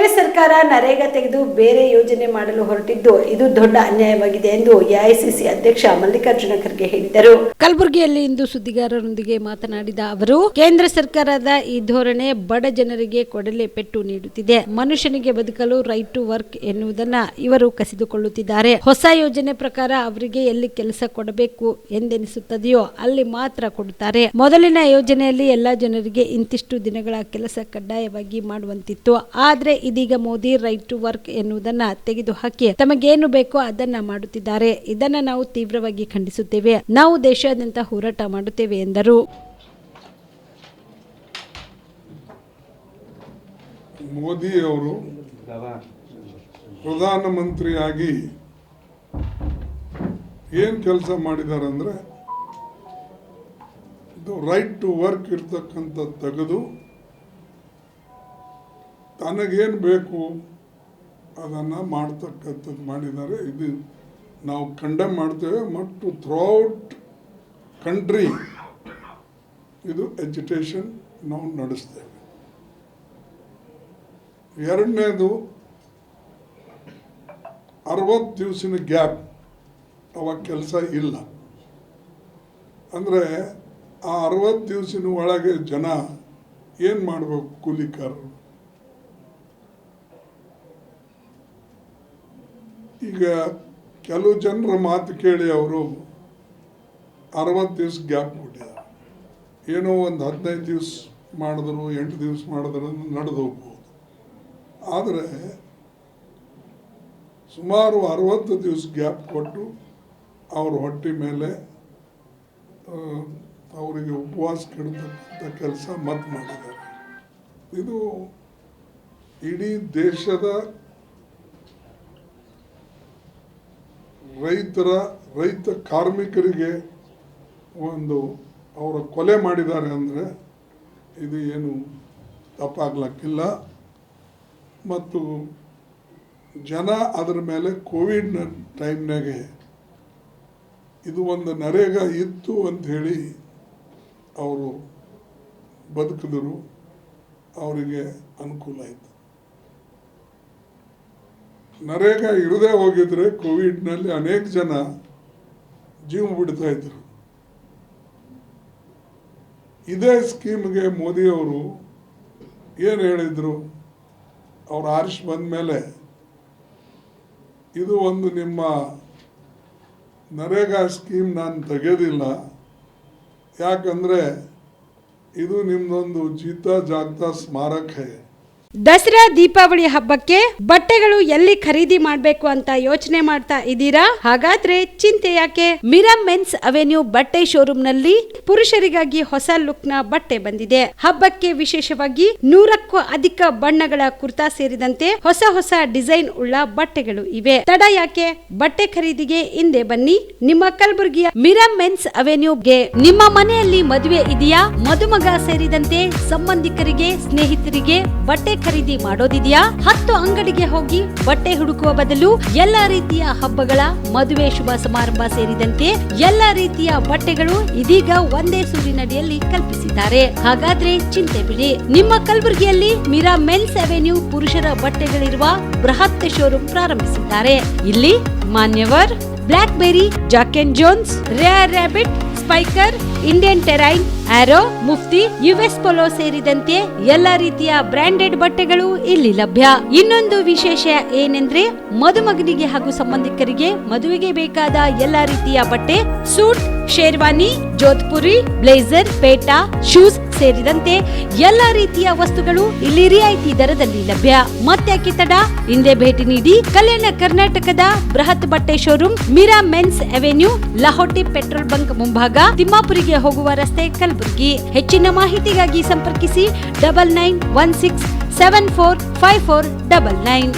ಕೇಂದ್ರ ಸರ್ಕಾರ ನರೇಗಾ ತೆಗೆದು ಬೇರೆ ಯೋಜನೆ ಮಾಡಲು ಹೊರಟಿದ್ದು ಇದು ದೊಡ್ಡ ಅನ್ಯಾಯವಾಗಿದೆ ಎಂದು ಎಐಸಿಸಿ ಅಧ್ಯಕ್ಷ ಮಲ್ಲಿಕಾರ್ಜುನ ಖರ್ಗೆ ಹೇಳಿದರು. ಕಲಬುರಗಿಯಲ್ಲಿ ಇಂದು ಸುದ್ದಿಗಾರರೊಂದಿಗೆ ಮಾತನಾಡಿದ ಅವರು, ಕೇಂದ್ರ ಸರ್ಕಾರದ ಈ ಧೋರಣೆ ಬಡ ಜನರಿಗೆ ಕೊಡಲೆ ಪೆಟ್ಟು ನೀಡುತ್ತಿದೆ. ಮನುಷ್ಯನಿಗೆ ಬದುಕಲು ರೈಟ್ ಟು ವರ್ಕ್ ಎನ್ನುವುದನ್ನ ಇವರು ಕಸಿದುಕೊಳ್ಳುತ್ತಿದ್ದಾರೆ. ಹೊಸ ಯೋಜನೆ ಪ್ರಕಾರ ಅವರಿಗೆ ಎಲ್ಲಿ ಕೆಲಸ ಕೊಡಬೇಕು ಎಂದೆನಿಸುತ್ತದೆಯೋ ಅಲ್ಲಿ ಮಾತ್ರ ಕೊಡುತ್ತಾರೆ. ಮೊದಲಿನ ಯೋಜನೆಯಲ್ಲಿ ಎಲ್ಲಾ ಜನರಿಗೆ ಇಂತಿಷ್ಟು ದಿನಗಳ ಕೆಲಸ ಕಡ್ಡಾಯವಾಗಿ ಮಾಡುವಂತಿತ್ತು. ಆದ್ರೆ ಇದೀಗ ಮೋದಿ ರೈಟ್ ಟು ವರ್ಕ್ ಎನ್ನುವುದನ್ನ ತೆಗೆದುಹಾಕಿ ತಮಗೇನು ಬೇಕೋ ಅದನ್ನ ಮಾಡುತ್ತಿದ್ದಾರೆ. ಇದನ್ನ ನಾವು ತೀವ್ರವಾಗಿ ಖಂಡಿಸುತ್ತೇವೆ. ನಾವು ದೇಶಾದ್ಯಂತ ಹೋರಾಟ ಮಾಡುತ್ತೇವೆ ಎಂದರು. ಮೋದಿ ಅವರು ಪ್ರಧಾನಮಂತ್ರಿಯಾಗಿ ಏನು ಕೆಲಸ ಮಾಡಿದ್ದಾರೆ ಅಂದರೆ ರೈಟ್ ಟು ವರ್ಕ್ ಇರ್ತಕ್ಕಂಥ ತೆಗೆದು ತನಗೇನು ಬೇಕು ಅದನ್ನು ಮಾಡ್ತಕ್ಕಂಥದ್ದು ಮಾಡಿದ್ದಾರೆ. ಇದು ನಾವು ಕಂಡೆಮ್ ಮಾಡ್ತೇವೆ. ಮತ್ತು ಥ್ರೂಔಟ್ ಕಂಟ್ರಿ ಇದು ಎಜುಕೇಷನ್ ನಾವು ನಡೆಸ್ತೇವೆ. ಎರಡನೇದು 60 ದಿವಸಿನ ಗ್ಯಾಪ್, ಅವಾಗ ಕೆಲಸ ಇಲ್ಲ ಅಂದರೆ ಆ 60 ದಿವಸಿನ ಒಳಗೆ ಜನ ಏನು ಮಾಡಬೇಕು? ಕೂಲಿಕಾರರು. ಈಗ ಕೆಲವು ಜನರ ಮಾತು ಕೇಳಿ ಅವರು 60 ದಿವಸ ಗ್ಯಾಪ್ ಕೊಟ್ಟಿದ್ದಾರೆ. ಏನೋ ಒಂದು 15 ದಿವಸ ಮಾಡಿದ್ರು, 8 ದಿವಸ ಮಾಡಿದ್ರು ನಡೆದು ಹೋಗ್ಬೋದು. ಆದರೆ ಸುಮಾರು 60 ದಿವಸ ಗ್ಯಾಪ್ ಕೊಟ್ಟು ಅವ್ರ ಹೊಟ್ಟೆ ಮೇಲೆ ಅವರಿಗೆ ಉಪವಾಸ ಕೆಡತಕ್ಕಂಥ ಕೆಲಸ ಮತ್ತೆ ಮಾಡಿದ್ದಾರೆ. ಇದು ಇಡೀ ದೇಶದ ರೈತ ಕಾರ್ಮಿಕರಿಗೆ ಒಂದು ಅವರ ಕೊಲೆ ಮಾಡಿದ್ದಾರೆ ಅಂದರೆ ಇದು ಏನು ತಪ್ಪಾಗ್ಲಿಕ್ಕಿಲ್ಲ. ಮತ್ತು ಜನ ಅದರ ಮೇಲೆ ಕೋವಿಡ್ನ ಟೈಮ್ನಾಗೆ ಇದು ಒಂದು ನರೇಗಾ ಇತ್ತು ಅಂಥೇಳಿ ಅವರು ಬದುಕಿದ್ರು, ಅವರಿಗೆ ಅನುಕೂಲ ಆಯಿತು. ನರೇಗಾ ಇರದೇ ಹೋಗಿದ್ರೆ ಕೋವಿಡ್ನಲ್ಲಿ ಅನೇಕ ಜನ ಜೀವ ಬಿಡ್ತಾ ಇದ್ರು. ಇದೇ ಸ್ಕೀಮ್ಗೆ ಮೋದಿಯವರು ಏನು ಹೇಳಿದರು? ಅವ್ರು ಆರಿಸಿ ಬಂದ ಮೇಲೆ ಇದು ಒಂದು ನಿಮ್ಮ ನರೇಗಾ ಸ್ಕೀಮ್ ನಾನು ತೆಗೆಯೋದಿಲ್ಲ, ಯಾಕಂದರೆ ಇದು ನಿಮ್ಮದೊಂದು ಜೀತಾ ಜಾಗ್ತಾ ಸ್ಮಾರಕ. ದಸರಾ ದೀಪಾವಳಿ ಹಬ್ಬಕ್ಕೆ ಬಟ್ಟೆಗಳು ಎಲ್ಲಿ ಖರೀದಿ ಮಾಡಬೇಕು ಅಂತ ಯೋಚನೆ ಮಾಡ್ತಾ ಇದ್ದೀರಾ? ಹಾಗಾದ್ರೆ ಚಿಂತೆ ಯಾಕೆ? ಮಿರಾ ಮೆನ್ಸ್ ಅವೆನ್ಯೂ ಬಟ್ಟೆ ಶೋರೂಮ್ ನಲ್ಲಿ ಪುರುಷರಿಗಾಗಿ ಹೊಸ ಲುಕ್ ನ ಬಟ್ಟೆ ಬಂದಿದೆ. ಹಬ್ಬಕ್ಕೆ ವಿಶೇಷವಾಗಿ 100ಕ್ಕೂ ಅಧಿಕ ಬಣ್ಣಗಳ ಕುರ್ತಾ ಸೇರಿದಂತೆ ಹೊಸ ಡಿಸೈನ್ ಉಳ್ಳ ಬಟ್ಟೆಗಳು ಇವೆ. ತಡ ಯಾಕೆ? ಬಟ್ಟೆ ಖರೀದಿಗೆ ಹಿಂದೆ ಬನ್ನಿ. ನಿಮ್ಮ ಕಲಬುರಗಿಯ ಮಿರಾ ಮೆನ್ಸ್ ಅವೆನ್ಯೂಗೆ. ನಿಮ್ಮ ಮನೆಯಲ್ಲಿ ಮದುವೆ ಇದೆಯಾ? ಮದುಮಗ ಸೇರಿದಂತೆ ಸಂಬಂಧಿಕರಿಗೆ, ಸ್ನೇಹಿತರಿಗೆ ಬಟ್ಟೆ ಖರೀದಿ ಮಾಡೋದಿದೆಯಾ? 10 ಅಂಗಡಿಗೆ ಹೋಗಿ ಬಟ್ಟೆ ಹುಡುಕುವ ಬದಲು ಎಲ್ಲಾ ರೀತಿಯ ಹಬ್ಬಗಳ, ಮದುವೆ, ಶುಭ ಸಮಾರಂಭ ಸೇರಿದಂತೆ ಎಲ್ಲಾ ರೀತಿಯ ಬಟ್ಟೆಗಳು ಇದೀಗ ಒಂದೇ ಸೂರಿನಡಿಯಲ್ಲಿ ಕಲ್ಪಿಸಿದ್ದಾರೆ. ಹಾಗಾದ್ರೆ ಚಿಂತೆ ಬಿಡಿ. ನಿಮ್ಮ ಕಲಬುರಗಿಯಲ್ಲಿ ಮಿರಾ ಮೆನ್ಸ್ ಅವೆನ್ಯೂ ಪುರುಷರ ಬಟ್ಟೆಗಳಿರುವ ಬೃಹತ್ ಶೋರೂಮ್ ಪ್ರಾರಂಭಿಸಿದ್ದಾರೆ. ಇಲ್ಲಿ Manyavar, Blackberry, Jack and Jones, Rare Rabbit, Spykar, Indian Terrain, Arrow, Mufti, US Polo ಸೇರಿದಂತೆ ಎಲ್ಲಾ ರೀತಿಯ ಬ್ರಾಂಡೆಡ್ ಬಟ್ಟೆಗಳು ಇಲ್ಲಿ ಲಭ್ಯ. ಇನ್ನೊಂದು ವಿಶೇಷ ಏನೆಂದ್ರೆ ಮದುಮಗನಿಗೆ ಹಾಗೂ ಸಂಬಂಧಿಕರಿಗೆ ಮದುವೆಗೆ ಬೇಕಾದ ಎಲ್ಲಾ ರೀತಿಯ ಬಟ್ಟೆ, ಸೂಟ್, ಶೇರ್ವಾನಿ, ಜೋಧ್ಪುರಿ, ಬ್ಲೇಸರ್, ಪೇಟಾ, ಶೂಸ್ ಸೇರಿದಂತೆ ಎಲ್ಲಾ ರೀತಿಯ ವಸ್ತುಗಳು ಇಲ್ಲಿ ರಿಯಾಯಿತಿ ದರದಲ್ಲಿ ಲಭ್ಯ. ಮತ್ತೆ ತಡ, ಹಿಂದೆ ಭೇಟಿ ನೀಡಿ. ಕಲ್ಯಾಣ ಕರ್ನಾಟಕದ ಬೃಹತ್ ಬಟ್ಟೆ showroom Mira men's avenue, Lahoti petrol bunk ಮುಂಭಾಗ, ತಿಮ್ಮಾಪುರಿಗೆ ಹೋಗುವ ರಸ್ತೆ, ಕಲಬುರಗಿ. ಹೆಚ್ಚಿನ ಮಾಹಿತಿಗಾಗಿ ಸಂಪರ್ಕಿಸಿ 9916745499.